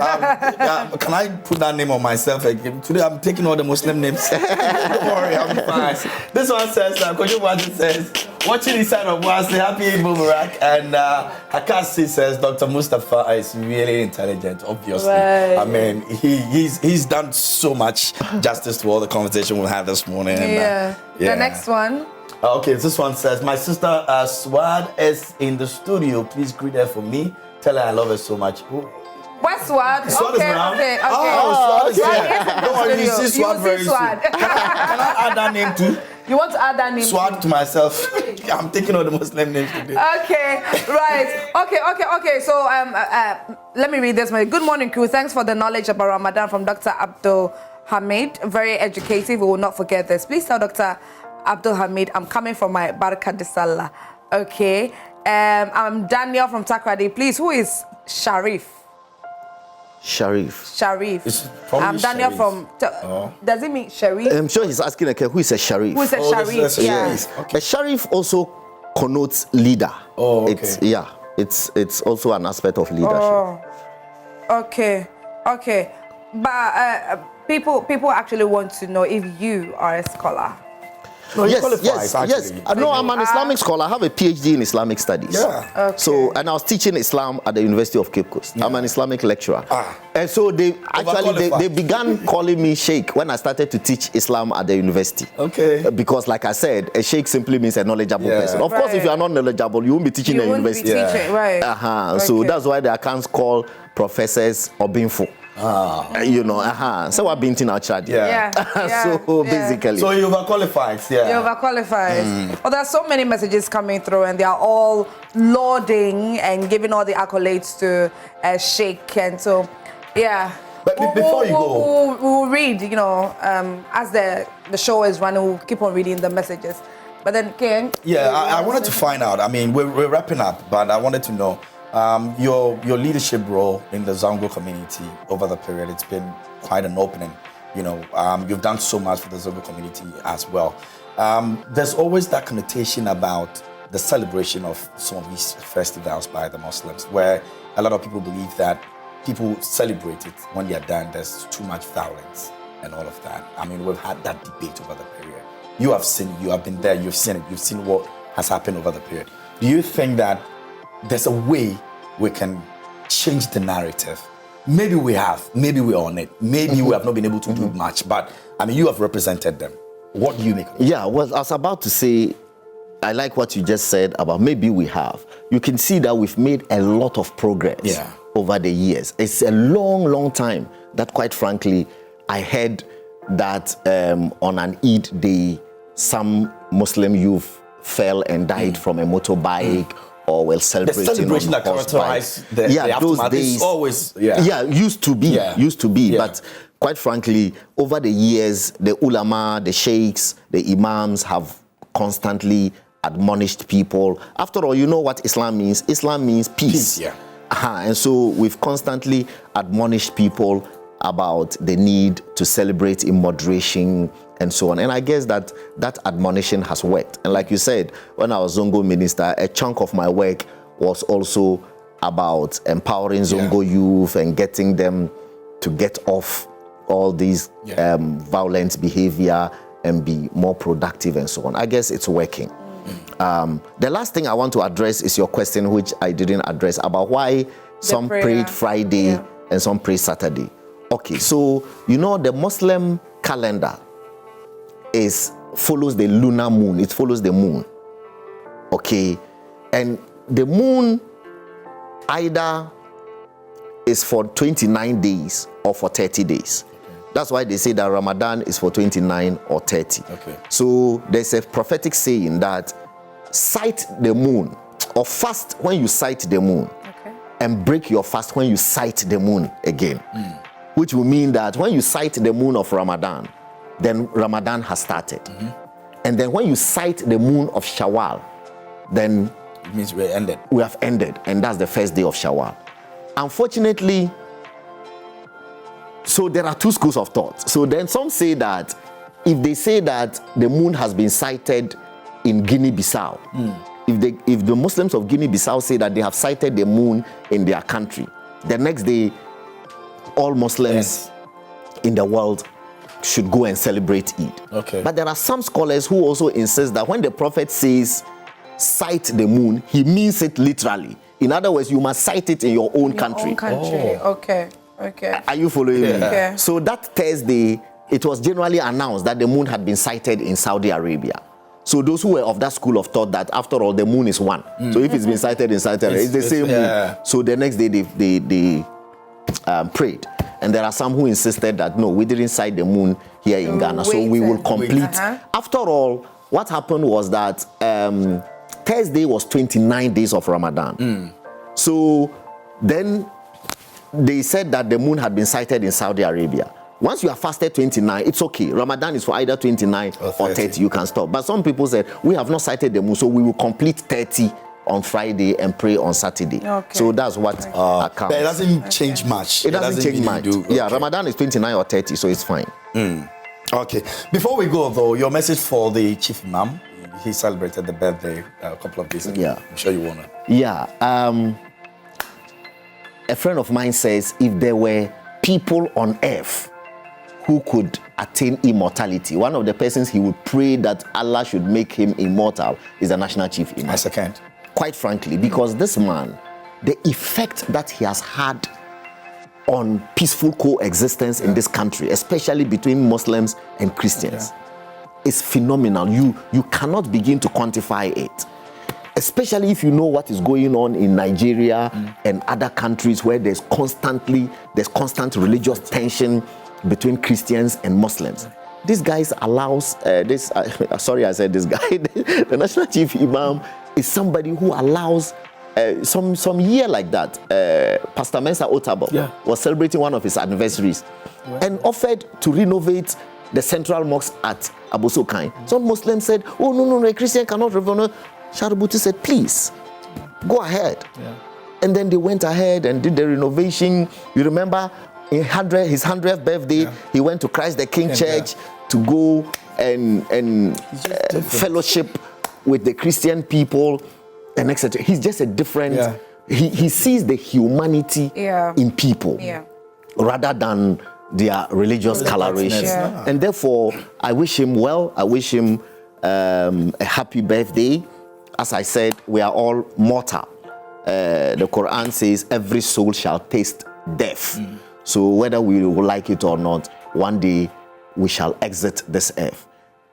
Can I put that name on myself again? Today I'm taking all the Muslim names. Don't worry, I'm fine. This one says, Kojo Wadi says, watching inside of us, happy Eid Mubarak. And Akasi says, Dr. Mustafa is really intelligent, obviously. Right. I mean, he's done so much justice to all the conversation we had this morning. Yeah. The next one. Okay, this one says, my sister Swad is in the studio. Please greet her for me. Tell her I love her so much. Where's Swad? Swad is Okay, around? okay. Oh, Swad is Swad here. is in the Don't worry, you studio. see Swad You very see soon. Swad. Can I add that name too? You want to add that name? Swad to myself. I'm taking all the Muslim names today. Okay, right. Okay. So let me read this. Good morning, crew. Thanks for the knowledge about Ramadan from Dr. Abdul Hamid. Very educative. We will not forget this. Please tell Dr. Abdul Hamid I'm coming for my Baraka de Salah. Okay. I'm Daniel from Takrady. Please, who is Sharif? Sharif. It's probably I'm Daniel Sharif. from. Does it mean Sharif? I'm sure he's asking, okay, who is a Sharif? Who is a Sharif? that's a Yeah. Sharif. Okay. A Sharif also connotes leader. Oh, okay. It's also an aspect of leadership. Oh, okay. But people actually want to know if you are a scholar. No, you Yes. qualify, actually. No, I'm an Islamic scholar. I have a PhD in Islamic studies. Yeah. Okay. So, and I was teaching Islam at the University of Cape Coast. I'm an Islamic lecturer. And so they Overqualified. began calling me Sheikh when I started to teach Islam at the university. Okay. Because like I said, a Sheikh simply means a knowledgeable Yeah. person. Of course, if Right. you are not knowledgeable, you won't be teaching You at won't be university. teaching, right? So Okay. that's why they can't call professors Obinfo. So I've been in our child. Yeah. So basically. So you overqualified, yeah. You're overqualified. Well, there are so many messages coming through, and they are all lauding and giving all the accolades to Sheikh. And so, yeah. But before you go, we'll read. As the show is running, we'll keep on reading the messages. But then, Ken. yeah, I wanted to find out. I mean, we're wrapping up, but I wanted to know your leadership role in the Zongo community over the period. It's been quite an opening. You've done so much for the Zongo community as well. There's always that connotation about the celebration of some of these festivals by the Muslims, where a lot of people believe that people celebrate it when they are done. There's too much violence and all of that. I mean, we've had that debate over the period. You have seen it, you have been there, you've seen it, you've seen what has happened over the period. Do you think that there's a way we can change the narrative? Maybe we have, maybe we're on it, maybe we have not been able to do much, but I mean, you have represented them. What do you make of it? Yeah, well, I was about to say, I like what you just said about maybe we have. You can see that we've made a lot of progress over the years. It's a long, long time that, quite frankly, I heard that on an Eid day, some Muslim youth fell and died from a motorbike or were celebrating The celebration on that characterized the those aftermath days is always, used to be. Yeah. But quite frankly, over the years, the ulama, the sheikhs, the imams have constantly admonished people. After all, you know what Islam means? Islam means peace. Yeah. And so we've constantly admonished people about the need to celebrate in moderation and so on. And I guess that admonition has worked. And like you said, when I was Zongo minister, a chunk of my work was also about empowering Zongo youth and getting them to get off all these violent behavior and be more productive and so on. I guess it's working. The last thing I want to address is your question, which I didn't address, about why some prayed Friday and some prayed Saturday. Okay, so you know the Muslim calendar follows the lunar moon. It follows the moon. Okay, and the moon either is for 29 days or for 30 days. That's why they say that Ramadan is for 29 or 30. Okay. So there's a prophetic saying that sight the moon, or fast when you sight the moon, and break your fast when you sight the moon again. Which will mean that when you sight the moon of Ramadan, then Ramadan has started. And then when you sight the moon of Shawwal, then it means we're ended. We have ended, and that's the first day of Shawwal. Unfortunately, so there are two schools of thought. So then some say that if they say that the moon has been sighted in Guinea-Bissau, if the Muslims of Guinea-Bissau say that they have sighted the moon in their country, the next day all Muslims in the world should go and celebrate Eid. Okay. But there are some scholars who also insist that when the prophet says sight the moon, he means it literally. In other words, you must sight it in your own country. Okay. Are you following me? Okay. So that Thursday, it was generally announced that the moon had been sighted in Saudi Arabia. So those who were of that school of thought that after all the moon is one. So if it's been sighted in Saudi Arabia, it's the same moon. So the next day they prayed. And there are some who insisted that no, we didn't sight the moon here in Ghana, so we will complete. After all, what happened was that Thursday was 29 days of Ramadan. So then they said that the moon had been sighted in Saudi Arabia. Once you have fasted 29, it's okay. Ramadan is for either 29 or 30. You can stop. But some people said, we have not sighted the moon, so we will complete 30 on Friday and pray on Saturday. So that's what accounts. But it doesn't change much. It doesn't change much. Yeah, Ramadan is 29 or 30, so it's fine. Okay. Before we go, though, your message for the Chief Imam. He celebrated the birthday a couple of days ago. Yeah. I'm sure you want to. Yeah. A friend of mine says if there were people on earth who could attain immortality, one of the persons he would pray that Allah should make him immortal is the National Chief Imam. I second. Quite frankly, because this man, the effect that he has had on peaceful coexistence in this country, especially between Muslims and Christians, is phenomenal. You cannot begin to quantify it. Especially if you know what is going on in Nigeria and other countries where there's constant religious tension between Christians and Muslims. This guy allows sorry I said this guy, the National Chief Imam is somebody who allows some year like that, Pastor Mensa Otabil was celebrating one of his anniversaries and offered to renovate the central mosque at Abosokai. Some Muslims said, oh no, a Christian cannot renovate. Shaributi said, please, go ahead. And then they went ahead and did the renovation. You remember his 100th birthday, he went to Christ the King Church to go and fellowship with the Christian people and etc. He's just a different, he sees the humanity in people rather than their religious coloration. And therefore, I wish him well. I wish him a happy birthday. As I said, we are all mortal. The Quran says every soul shall taste death. So whether we will like it or not, one day we shall exit this earth.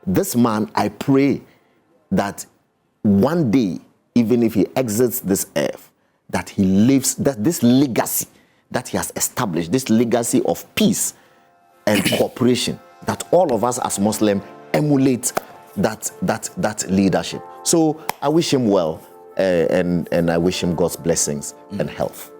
This man, I pray that one day, even if he exits this earth, that he lives, that this legacy that he has established, this legacy of peace and cooperation, that all of us as Muslims emulate that leadership. So I wish him well, and I wish him God's blessings and health.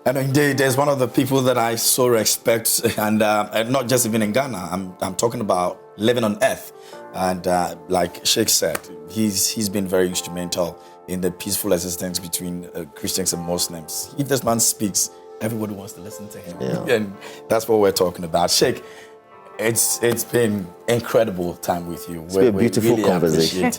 And indeed, there's one of the people that I so respect, and not just even in Ghana. I'm talking about living on earth. And like Sheikh said, he's been very instrumental in the peaceful existence between Christians and Muslims. If this man speaks, everybody wants to listen to him. And that's what we're talking about. Sheikh, it's been incredible time with you. It's been a beautiful really conversation.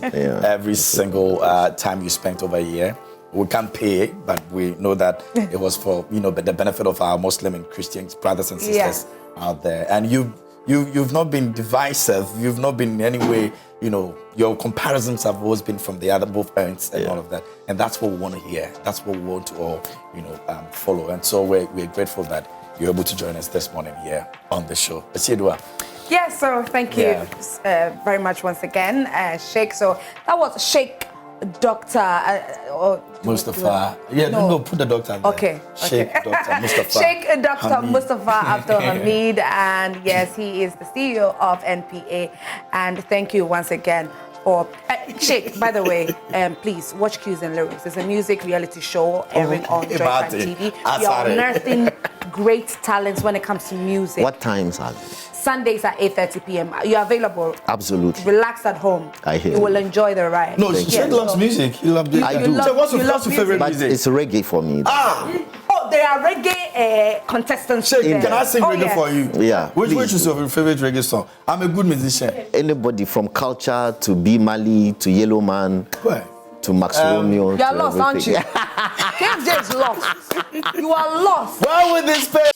Every single time you spent over here. We can't pay it, but we know that it was for the benefit of our Muslim and Christian brothers and sisters out there. And you've not been divisive. You've not been in any way. Your comparisons have always been from the other both ends and all of that. And that's what we want to hear. That's what we want to all follow. And so we're grateful that you're able to join us this morning here on the show. Asiedua. Yes, so thank you very much once again, Sheikh. So that was Sheikh Dr. Mustafa. No, put the doctor there. Okay. Sheikh Dr. Mustafa. Sheikh Dr. Hamid. Mustafa Abdul Hamid, and yes, he is the CEO of NPA. And thank you once again for Sheikh. By the way, please watch Cues and Lyrics. It's a music reality show airing on Joyfan TV. We are unearthing great talents when it comes to music. What times are they? Sundays at 8:30 p.m. You're available. Absolutely. Relax at home. I hear you will enjoy the ride. No, Sheikh loves music. He loves music. I do. What's your favorite But music? it's reggae for me. Oh, there are reggae contestants. Sheikh, there. can I sing reggae yes. for you? Yeah, Which please. is your favorite reggae song? I'm a good musician. Anybody from Culture to B Mali to Yellow Man Where? to Max Romeo. You're to lost, aren't everything. you? KFJ is lost. You are lost. Well, with this pay.